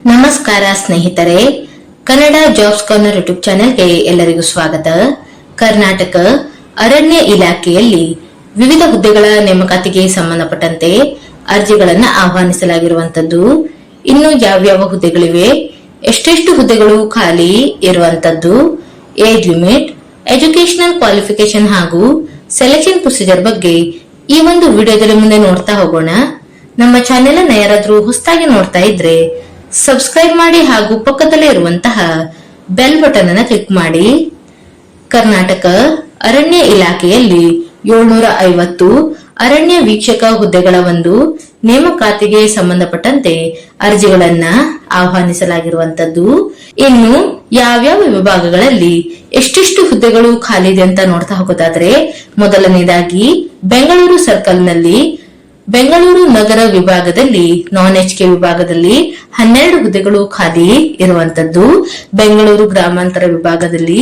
ನಮಸ್ಕಾರ ಸ್ನೇಹಿತರೆ, Kannada jobs corner YouTube ಚಾನೆಲ್ಗೆ ಎಲ್ಲರಿಗೂ ಸ್ವಾಗತ. ಕರ್ನಾಟಕ ಅರಣ್ಯ ಇಲಾಖೆಯಲ್ಲಿ ವಿವಿಧ ಹುದ್ದೆಗಳ ನೇಮಕಾತಿಗೆ ಸಂಬಂಧಪಟ್ಟಂತೆ ಅರ್ಜಿಗಳನ್ನು ಆಹ್ವಾನಿಸಲಾಗಿರುವಂತದ್ದು. ಇನ್ನು ಯಾವ್ಯಾವ ಹುದ್ದೆಗಳಿವೆ, ಎಷ್ಟೆಷ್ಟು ಹುದ್ದೆಗಳು ಖಾಲಿ ಇರುವಂತದ್ದು, ಏಜ್ ಲಿಮಿಟ್, ಎಜುಕೇಶನಲ್ ಕ್ವಾಲಿಫಿಕೇಶನ್ ಹಾಗೂ ಸೆಲೆಕ್ಷನ್ ಪ್ರೊಸೀಜರ್ ಬಗ್ಗೆ ಈ ಒಂದು ವಿಡಿಯೋದಲ್ಲಿ ಮುಂದೆ ನೋಡ್ತಾ ಹೋಗೋಣ. ನಮ್ಮ ಚಾನೆಲ್ ಅನ್ನ ಯಾರಾದ್ರೂ ಹೊಸದಾಗಿ ನೋಡ್ತಾ ಇದ್ರೆ ಸಬ್ಸ್ಕ್ರೈಬ್ ಮಾಡಿ ಹಾಗೂ ಪಕ್ಕದಲ್ಲೇ ಇರುವಂತಹ ಬೆಲ್ ಬಟನ್ ಅನ್ನು ಕ್ಲಿಕ್ ಮಾಡಿ. ಕರ್ನಾಟಕ ಅರಣ್ಯ ಇಲಾಖೆಯಲ್ಲಿ 750 ಅರಣ್ಯ ವೀಕ್ಷಕ ಹುದ್ದೆಗಳ ಒಂದು ನೇಮಕಾತಿಗೆ ಸಂಬಂಧಪಟ್ಟಂತೆ ಅರ್ಜಿಗಳನ್ನ ಆಹ್ವಾನಿಸಲಾಗಿರುವಂತದ್ದು. ಇನ್ನು ಯಾವ್ಯಾವ ವಿಭಾಗಗಳಲ್ಲಿ ಎಷ್ಟೆಷ್ಟು ಹುದ್ದೆಗಳು ಖಾಲಿ ಇದೆ ಅಂತ ನೋಡ್ತಾ ಹೋಗೋದಾದ್ರೆ, ಮೊದಲನೇದಾಗಿ ಬೆಂಗಳೂರು ಸರ್ಕಲ್ ನಲ್ಲಿ ಬೆಂಗಳೂರು ನಗರ ವಿಭಾಗದಲ್ಲಿ ನಾನ್ HK ವಿಭಾಗದಲ್ಲಿ 12 ಹುದ್ದೆಗಳು ಖಾಲಿ ಇರುವಂತದ್ದು. ಬೆಂಗಳೂರು ಗ್ರಾಮಾಂತರ ವಿಭಾಗದಲ್ಲಿ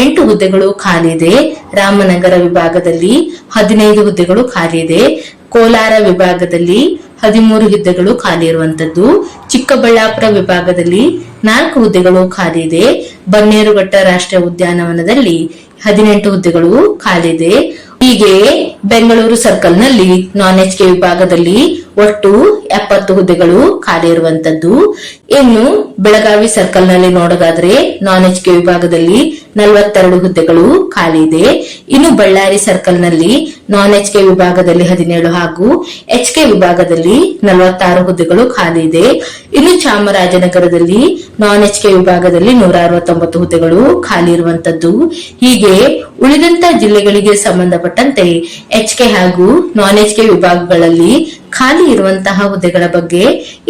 8 ಹುದ್ದೆಗಳು ಖಾಲಿ ಇದೆ. ರಾಮನಗರ ವಿಭಾಗದಲ್ಲಿ 15 ಹುದ್ದೆಗಳು ಖಾಲಿ ಇದೆ. ಕೋಲಾರ ವಿಭಾಗದಲ್ಲಿ 13 ಹುದ್ದೆಗಳು ಖಾಲಿ ಇರುವಂತದ್ದು. ಚಿಕ್ಕಬಳ್ಳಾಪುರ ವಿಭಾಗದಲ್ಲಿ 4 ಹುದ್ದೆಗಳು ಖಾಲಿ ಇದೆ. ಬನ್ನೇರುಘಟ್ಟ ರಾಷ್ಟ್ರೀಯ ಉದ್ಯಾನವನದಲ್ಲಿ 18 ಹುದ್ದೆಗಳು ಖಾಲಿ ಇದೆ. ಹೀಗೆ ಬೆಂಗಳೂರು ಸರ್ಕಲ್ ನಲ್ಲಿ ನಾನ್ HK ವಿಭಾಗದಲ್ಲಿ ಒಟ್ಟು 70 ಹುದ್ದೆಗಳು ಖಾಲಿ ಇರುವಂತದ್ದು. ಇನ್ನು ಬೆಳಗಾವಿ ಸರ್ಕಲ್ ನಲ್ಲಿ ನೋಡೋದಾದ್ರೆ ನಾನ್ HK ವಿಭಾಗದಲ್ಲಿ 42 ಹುದ್ದೆಗಳು ಖಾಲಿ ಇದೆ. ಇನ್ನು ಬಳ್ಳಾರಿ ಸರ್ಕಲ್ ನಲ್ಲಿ ನಾನ್ HK ವಿಭಾಗದಲ್ಲಿ 17 ಹಾಗೂ HK ವಿಭಾಗದಲ್ಲಿ 46 ಹುದ್ದೆಗಳು ಖಾಲಿ ಇದೆ. ಇನ್ನು ಚಾಮರಾಜನಗರದಲ್ಲಿ ನಾನ್ HK ವಿಭಾಗದಲ್ಲಿ 169 ಹುದ್ದೆಗಳು ಖಾಲಿ ಇರುವಂತದ್ದು. ಹೀಗೆ ಉಳಿದಂತ ಜಿಲ್ಲೆಗಳಿಗೆ ಸಂಬಂಧಪಟ್ಟಂತೆ HK ಹಾಗೂ ನಾನ್ HK ವಿಭಾಗಗಳಲ್ಲಿ ಖಾಲಿ ಇರುವಂತಹ ಹುದ್ದೆಗಳ ಬಗ್ಗೆ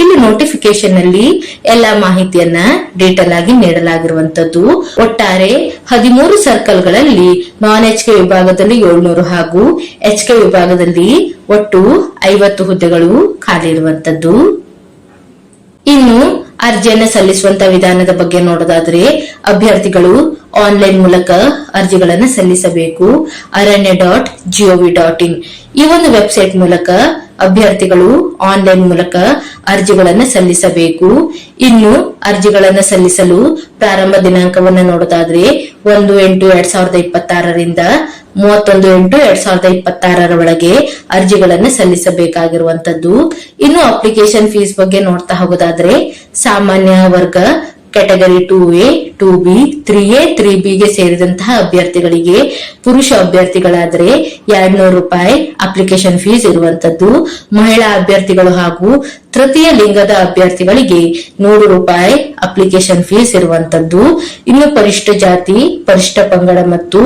ಇಲ್ಲಿ ನೋಟಿಫಿಕೇಶನ್ ನಲ್ಲಿ ಎಲ್ಲಾ ಮಾಹಿತಿಯನ್ನ ಡೀಟೇಲ್ ಆಗಿ ನೀಡಲಾಗಿರುವಂತದ್ದು. ಒಟ್ಟಾರೆ 13 ಸರ್ಕಲ್ಗಳಲ್ಲಿ ನಾನ್ HK ವಿಭಾಗದಲ್ಲಿ 700 ಹಾಗೂ HK ವಿಭಾಗದಲ್ಲಿ ಒಟ್ಟು 50 ಹುದ್ದೆಗಳು ಖಾಲಿ ಇರುವಂತದ್ದು. ಇನ್ನು ಅರ್ಜಿಯನ್ನ ಸಲ್ಲಿಸುವಂತ ವಿಧಾನದ ಬಗ್ಗೆ ನೋಡೋದಾದ್ರೆ, ಅಭ್ಯರ್ಥಿಗಳು ಆನ್ಲೈನ್ ಮೂಲಕ ಅರ್ಜಿಗಳನ್ನ ಸಲ್ಲಿಸಬೇಕು. aranya.gov.in ಈ ಒಂದು ವೆಬ್ಸೈಟ್ ಮೂಲಕ ಅಭ್ಯರ್ಥಿಗಳು ಆನ್ಲೈನ್ ಮೂಲಕ ಅರ್ಜಿಗಳನ್ನ ಸಲ್ಲಿಸಬೇಕು. ಇನ್ನು ಅರ್ಜಿಗಳನ್ನ ಸಲ್ಲಿಸಲು ಪ್ರಾರಂಭ ದಿನಾಂಕವನ್ನ ನೋಡೋದಾದ್ರೆ 1/8/2026 ರಿಂದ 31/8/2026 ಒಳಗೆ ಅರ್ಜಿಗಳನ್ನ ಸಲ್ಲಿಸಬೇಕಾಗಿರುವಂತದ್ದು. ಇನ್ನು ಅಪ್ಲಿಕೇಶನ್ ಫೀಸ್ ಬಗ್ಗೆ ನೋಡ್ತಾ ಹೋಗೋದಾದ್ರೆ, ಸಾಮಾನ್ಯ ವರ್ಗ category 2A, 2B, 3A, 3B ಗೆ ಸೇರಿದಂತಹ ಅಭ್ಯರ್ಥಿಗಳಿಗೆ, ಪುರುಷ ಅಭ್ಯರ್ಥಿಗಳಾದ್ರೆ 200 ರೂಪಾಯಿ ಅಪ್ಲಿಕೇಶನ್ ಫೀಸ್ ಇರುವಂತದ್ದು. ಮಹಿಳಾ ಅಭ್ಯರ್ಥಿಗಳು ಹಾಗೂ ತೃತೀಯ ಲಿಂಗದ ಅಭ್ಯರ್ಥಿಗಳಿಗೆ 100 ರೂಪಾಯಿ ಅಪ್ಲಿಕೇಶನ್ ಫೀಸ್ ಇರುವಂತದ್ದು. ಇನ್ನು ಪರಿಶಿಷ್ಟ ಜಾತಿ, ಪರಿಶಿಷ್ಟ ಪಂಗಡ ಮತ್ತು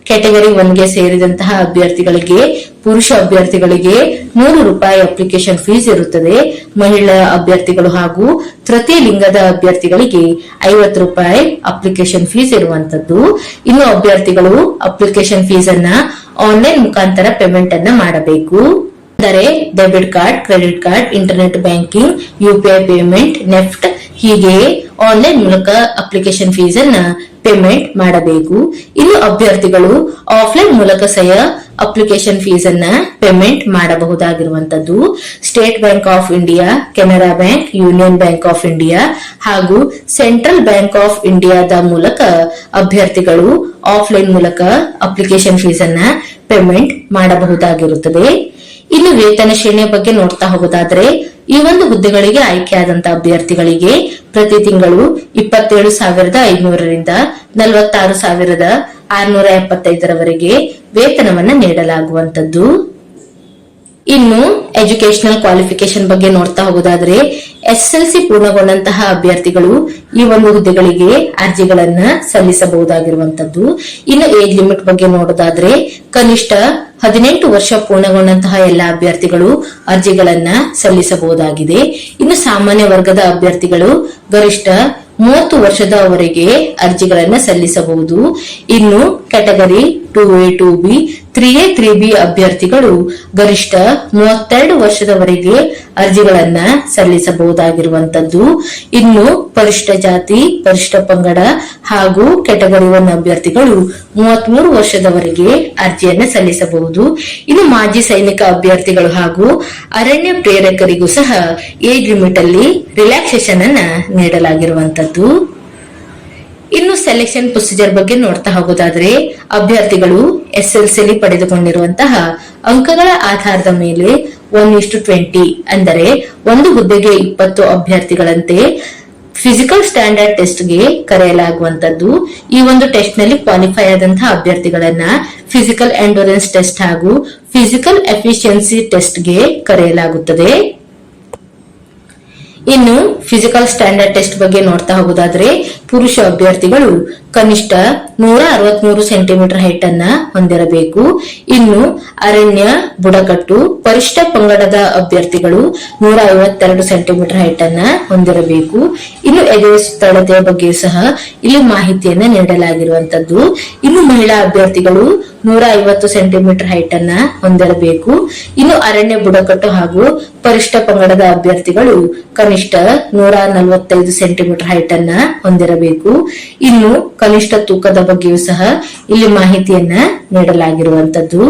ಕ್ಯಾಟಗರಿ 1 ಗೆ ಸೇರಿದಂತಹ ಅಭ್ಯರ್ಥಿಗಳಿಗೆ, ಪುರುಷ ಅಭ್ಯರ್ಥಿಗಳಿಗೆ 100 ರೂಪಾಯಿ ಅಪ್ಲಿಕೇಶನ್ ಫೀಸ್ ಇರುತ್ತದೆ. ಮಹಿಳಾ ಅಭ್ಯರ್ಥಿಗಳು ಹಾಗೂ ತೃತೀಯ ಲಿಂಗದ ಅಭ್ಯರ್ಥಿಗಳಿಗೆ 50 ರೂಪಾಯಿ ಅಪ್ಲಿಕೇಶನ್ ಫೀಸ್ ಇರುವಂತದ್ದು. ಇನ್ನು ಅಭ್ಯರ್ಥಿಗಳು ಅಪ್ಲಿಕೇಶನ್ ಫೀಸ್ ಅನ್ನ ಆನ್ಲೈನ್ ಮುಖಾಂತರ ಪೇಮೆಂಟ್ ಅನ್ನ ಮಾಡಬೇಕು. ಅಂದರೆ debit card, credit card, internet banking, UPI payment, NEFT ಹೀಗೆ ಆನ್ಲೈನ್ ಮೂಲಕ ಅಪ್ಲಿಕೇಶನ್ ಫೀಸ್ ಅನ್ನ ಪೇಮೆಂಟ್ ಮಾಡಬೇಕು. ಇನ್ನು ಅಭ್ಯರ್ಥಿಗಳು ಆಫ್ಲೈನ್ ಮೂಲಕ ಸಹ ಅಪ್ಲಿಕೇಶನ್ ಫೀಸ್ ಅನ್ನ ಪೇಮೆಂಟ್ ಮಾಡಬಹುದಾಗಿರುವಂತದ್ದು. State Bank of India, Canara Bank, Union Bank of India ಹಾಗೂ ಸೆಂಟ್ರಲ್ ಬ್ಯಾಂಕ್ ಆಫ್ ಇಂಡಿಯಾದ ಮೂಲಕ ಅಭ್ಯರ್ಥಿಗಳು ಆಫ್ಲೈನ್ ಮೂಲಕ ಅಪ್ಲಿಕೇಶನ್ ಫೀಸ್ ಅನ್ನ ಪೇಮೆಂಟ್ ಮಾಡಬಹುದಾಗಿರುತ್ತದೆ. ಇನ್ನು ವೇತನ ಶ್ರೇಣಿಯ ಬಗ್ಗೆ ನೋಡ್ತಾ ಹೋಗೋದಾದ್ರೆ, ಈ ಒಂದು ಹುದ್ದೆಗಳಿಗೆ ಆಯ್ಕೆಯಾದಂತಹ ಅಭ್ಯರ್ಥಿಗಳಿಗೆ ಪ್ರತಿ ತಿಂಗಳು 27,500 ರಿಂದ 46,675 ವೇತನವನ್ನ ನೀಡಲಾಗುವಂತದ್ದು. ಇನ್ನು ಎಜುಕೇಶನಲ್ ಕ್ವಾಲಿಫಿಕೇಶನ್ ಬಗ್ಗೆ ನೋಡ್ತಾ ಹೋಗೋದಾದ್ರೆ, SSLC ಪೂರ್ಣಗೊಂಡಂತಹ ಅಭ್ಯರ್ಥಿಗಳು ಈ ಒಂದು ಹುದ್ದೆಗಳಿಗೆ ಅರ್ಜಿಗಳನ್ನ ಸಲ್ಲಿಸಬಹುದಾಗಿರುವಂತದ್ದು. ಇನ್ನು ಏಜ್ ಲಿಮಿಟ್ ಬಗ್ಗೆ ನೋಡೋದಾದ್ರೆ, ಕನಿಷ್ಠ 18 ವರ್ಷ ಪೂರ್ಣಗೊಂಡಂತಹ ಎಲ್ಲಾ ಅಭ್ಯರ್ಥಿಗಳು ಅರ್ಜಿಗಳನ್ನ ಸಲ್ಲಿಸಬಹುದಾಗಿದೆ. ಇನ್ನು ಸಾಮಾನ್ಯ ವರ್ಗದ ಅಭ್ಯರ್ಥಿಗಳು ಗರಿಷ್ಠ 30 ವರ್ಷದವರೆಗೆ ಅರ್ಜಿಗಳನ್ನ ಸಲ್ಲಿಸಬಹುದು. ಇನ್ನು category 2A 2B 3A 3B ಅಭ್ಯರ್ಥಿಗಳು ಗರಿಷ್ಠ 32 ವರ್ಷದವರೆಗೆ ಅರ್ಜಿಗಳನ್ನ ಸಲ್ಲಿಸಬಹುದಾಗಿರುವಂತದ್ದು. ಇನ್ನು ಪರಿಶಿಷ್ಟ ಜಾತಿ, ಪರಿಶಿಷ್ಟ ಪಂಗಡ ಹಾಗೂ ಕೆಟಗರಿ 1 ಅಭ್ಯರ್ಥಿಗಳು 33 ವರ್ಷದವರೆಗೆ ಅರ್ಜಿಯನ್ನ ಸಲ್ಲಿಸಬಹುದು. ಇನ್ನು ಮಾಜಿ ಸೈನಿಕ ಅಭ್ಯರ್ಥಿಗಳು ಹಾಗೂ ಅರಣ್ಯ ಪ್ರೇರಕರಿಗೂ ಸಹ ಏಜ್ ಲಿಮಿಟ್ ಅಲ್ಲಿ ರಿಲ್ಯಾಕ್ಸೇಷನ್ ಅನ್ನ ನೀಡಲಾಗಿರುವಂತದ್ದು. ಇನ್ನು ಸೆಲೆಕ್ಷನ್ ಪ್ರೊಸೀಜರ್ ಬಗ್ಗೆ ನೋಡ್ತಾ ಹೋಗೋದಾದ್ರೆ, ಅಭ್ಯರ್ಥಿಗಳು SSLC ಪಡೆದುಕೊಂಡಿರುವಂತಹ ಅಂಕಗಳ ಆಧಾರದ ಮೇಲೆ 1:20 ಅಂದರೆ ಒಂದು ಹುದ್ದೆಗೆ 20 ಅಭ್ಯರ್ಥಿಗಳಂತೆ ಫಿಸಿಕಲ್ ಸ್ಟ್ಯಾಂಡರ್ಡ್ ಟೆಸ್ಟ್ ಗೆ ಕರೆಯಲಾಗುವಂತದ್ದು. ಈ ಒಂದು ಟೆಸ್ಟ್ ನಲ್ಲಿ ಕ್ವಾಲಿಫೈ ಆದಂತಹ ಅಭ್ಯರ್ಥಿಗಳನ್ನ ಫಿಸಿಕಲ್ ಎಂಡೂರೆನ್ಸ್ ಟೆಸ್ಟ್ ಹಾಗೂ ಫಿಸಿಕಲ್ ಎಫಿಷಿಯನ್ಸಿ ಟೆಸ್ಟ್ ಗೆ ಕರೆಯಲಾಗುತ್ತದೆ. ಇನ್ನು ಫಿಸಿಕಲ್ ಸ್ಟ್ಯಾಂಡರ್ಡ್ ಟೆಸ್ಟ್ ಬಗ್ಗೆ ನೋಡ್ತಾ ಹೋಗೋದಾದ್ರೆ, ಪುರುಷ ಅಭ್ಯರ್ಥಿಗಳು ಕನಿಷ್ಠ 163 ಸೆಂಟಿಮೀಟರ್ ಹೈಟ್ ಅನ್ನ ಹೊಂದಿರಬೇಕು. ಇನ್ನು ಅರಣ್ಯ, ಬುಡಕಟ್ಟು, ಪರಿಶಿಷ್ಟ ಪಂಗಡದ ಅಭ್ಯರ್ಥಿಗಳು 152 ಸೆಂಟಿಮೀಟರ್ ಹೈಟ್ ಅನ್ನ ಹೊಂದಿರಬೇಕು. ಇನ್ನು ಎದೆ ಸುತ್ತಳತೆಯ ಬಗ್ಗೆ ಸಹ ಇಲ್ಲಿ ಮಾಹಿತಿಯನ್ನ ನೀಡಲಾಗಿರುವಂತದ್ದು. ಇನ್ನು ಮಹಿಳಾ ಅಭ್ಯರ್ಥಿಗಳು 150 ಸೆಂಟಿಮೀಟರ್ ಹೈಟ್ ಅನ್ನ ಹೊಂದಿರಬೇಕು. ಇನ್ನು ಅರಣ್ಯ, ಬುಡಕಟ್ಟು ಹಾಗೂ ಪರಿಶಿಷ್ಟ ಪಂಗಡದ ಅಭ್ಯರ್ಥಿಗಳು ಕನಿಷ್ಠ 145 ಸೆಂಟಿಮೀಟರ್ ಹೈಟ್ ಅನ್ನ ಹೊಂದಿರಬೇಕು. ಇನ್ನು ಕನಿಷ್ಠ ತೂಕದ ಬಗ್ಗೆಯೂ ಸಹ ಇಲ್ಲಿ ಮಾಹಿತಿಯನ್ನ ನೀಡಲಾಗಿರುವಂತದ್ದು.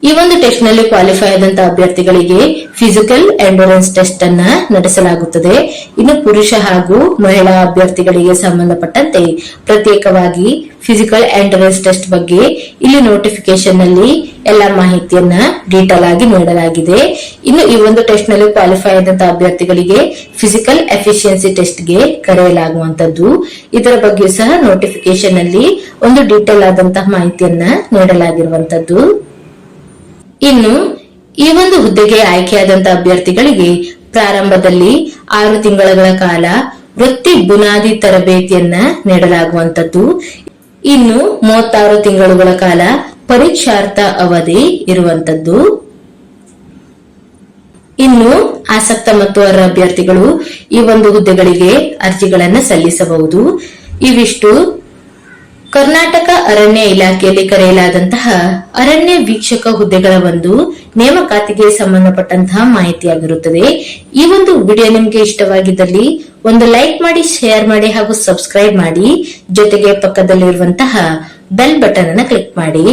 ಈ ಒಂದು ಟೆಸ್ಟ್ ನಲ್ಲಿ ಕ್ವಾಲಿಫೈ ಆದಂತಹ ಅಭ್ಯರ್ಥಿಗಳಿಗೆ ಫಿಸಿಕಲ್ ಎಂಡೂರೆನ್ಸ್ ಟೆಸ್ಟ್ ಅನ್ನ ನಡೆಸಲಾಗುತ್ತದೆ. ಇನ್ನು ಪುರುಷ ಹಾಗೂ ಮಹಿಳಾ ಅಭ್ಯರ್ಥಿಗಳಿಗೆ ಸಂಬಂಧಪಟ್ಟಂತೆ ಪ್ರತ್ಯೇಕವಾಗಿ ಫಿಸಿಕಲ್ ಎಂಡೂರೆನ್ಸ್ ಟೆಸ್ಟ್ ಬಗ್ಗೆ ಇಲ್ಲಿ ನೋಟಿಫಿಕೇಶನ್ ನಲ್ಲಿ ಎಲ್ಲಾ ಮಾಹಿತಿಯನ್ನ ಡೀಟೇಲ್ ಆಗಿ ನೀಡಲಾಗಿದೆ. ಇನ್ನು ಈ ಒಂದು ಟೆಸ್ಟ್ ನಲ್ಲಿ ಕ್ವಾಲಿಫೈ ಆದಂತಹ ಅಭ್ಯರ್ಥಿಗಳಿಗೆ ಫಿಸಿಕಲ್ ಎಫಿಷಿಯನ್ಸಿ ಟೆಸ್ಟ್ ಗೆ ಕರೆಯಲಾಗುವಂತದ್ದು. ಇದರ ಬಗ್ಗೆ ಸಹ ನೋಟಿಫಿಕೇಶನ್ ನಲ್ಲಿ ಒಂದು ಡೀಟೇಲ್ ಆದಂತಹ ಮಾಹಿತಿಯನ್ನ ನೀಡಲಾಗಿರುವಂತದ್ದು. ಇನ್ನು ಈ ಒಂದು ಹುದ್ದೆಗೆ ಆಯ್ಕೆಯಾದಂತಹ ಅಭ್ಯರ್ಥಿಗಳಿಗೆ ಪ್ರಾರಂಭದಲ್ಲಿ 6 ತಿಂಗಳ ಕಾಲ ವೃತ್ತಿ ಬುನಾದಿ ತರಬೇತಿಯನ್ನ ನೀಡಲಾಗುವಂತದ್ದು. ಇನ್ನು 36 ತಿಂಗಳುಗಳ ಕಾಲ ಪರೀಕ್ಷಾರ್ಥ ಅವಧಿ ಇರುವಂತದ್ದು. ಇನ್ನು ಆಸಕ್ತ ಮತ್ತು ಅರ್ಹ ಅಭ್ಯರ್ಥಿಗಳು ಈ ಒಂದು ಹುದ್ದೆಗಳಿಗೆ ಅರ್ಜಿಗಳನ್ನ ಸಲ್ಲಿಸಬಹುದು. ಇವಿಷ್ಟು ಕರ್ನಾಟಕ ಅರಣ್ಯ ಇಲಾಖೆಯಲ್ಲಿ ಕರೆಯಲಾದಂತಹ ಅರಣ್ಯ ವೀಕ್ಷಕ ಹುದ್ದೆಗಳ ಒಂದು ನೇಮಕಾತಿಗೆ ಸಂಬಂಧಪಟ್ಟಂತಹ ಮಾಹಿತಿಯಾಗಿರುತ್ತದೆ. ಈ ಒಂದು ವಿಡಿಯೋ ನಿಮಗೆ ಇಷ್ಟವಾಗಿದ್ದಲ್ಲಿ ಒಂದು ಲೈಕ್ ಮಾಡಿ, ಶೇರ್ ಮಾಡಿ ಹಾಗೂ ಸಬ್ಸ್ಕ್ರೈಬ್ ಮಾಡಿ. ಜೊತೆಗೆ ಪಕ್ಕದಲ್ಲಿರುವಂತಹ ಬೆಲ್ ಬಟನ್ ಅನ್ನು ಕ್ಲಿಕ್ ಮಾಡಿ.